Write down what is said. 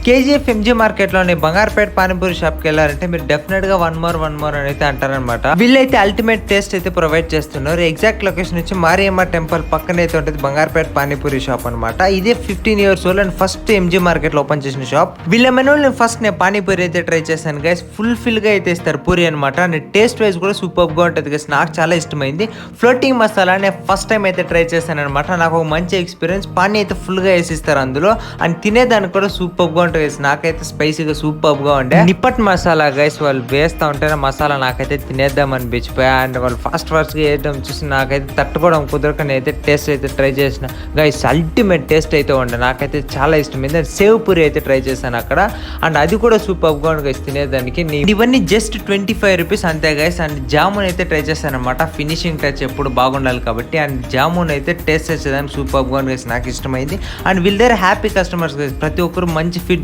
KGF MG market లోని Bangarupet panipuri shop కి వెళ్ళారంటే మీరు డెఫినెట్ గా వన్ మోర్ అని అయితే అంటారనమాట. వీళ్ళైతే అల్టిమేట్ టేస్ట్ అయితే ప్రొవైడ్ చేస్తున్నారు. ఎగ్జాక్ట్ లొకేషన్ వచ్చి మారియమ్మ టెంపుల్ పక్కన అయితే ఉంటుంది బంగారుపేట పానీపూరి షాప్ అనమాట. ఇదే 15 years old and first MG market లో ఓపెన్ చేసిన షాప్. వీళ్ళ మెనూ ఫస్ట్ నేను పానీపూరి అయితే ట్రై చేశాను గైస్. ఫుల్ గా అయితే ఇస్తారు పూరి అనమాట. అండ్ టేస్ట్ వైజ్ కూడా సూపర్ గా ఉంటుంది గైస్. నాకు చాలా ఇష్టమైంది. ఫ్లోటింగ్ మసాలా నేను ఫస్ట్ టైం అయితే ట్రై చేశాను అనమాట. నాకు ఒక మంచి ఎక్స్పీరియన్స్. పానీ అయితే ఫుల్ గా వేసిస్తారు అందులో. అండ్ తినేదానికి కూడా సూపర్ గా ఉంటుంది. నాకైతే స్పైసీగా సూపర్ గా ఉండే నిప్పట్ మసాలా గైస్ వాళ్ళు వేస్తా ఉంటేనే మసాలా నాకైతే తినేద్దాం అనిపించిపోయా. అండ్ వాళ్ళు ఫాస్ట్ గా వేయడం చూసి నాకైతే తట్టుకోవడం కుదరక నేనైతే టేస్ట్ అయితే ట్రై చేసిన గైస్. అల్టిమేట్ టేస్ట్ అయితే ఉండే. నాకైతే చాలా ఇష్టమైంది. అండ్ సేవ్ పూరి అయితే ట్రై చేశాను అక్కడ. అండ్ అది కూడా సూపర్ గా ఉంది గైస్ తినేదానికి. ఇవన్నీ జస్ట్ 25 rupees అంతే గైస్. అండ్ జామున్ అయితే ట్రై చేశాను అనమాట. ఫినిషింగ్ టచ్ ఎప్పుడు బాగుండాలి కాబట్టి. అండ్ జామున్ అయితే టేస్ట్ చేసేదానికి సూపర్ గా ఉంది గైస్. నాకు ఇష్టమైంది. అండ్ వీళ్ళ దగ్గర హ్యాపీ కస్టమర్స్ గైస్. ప్రతి ఒక్కరు మంచి ఫీడ్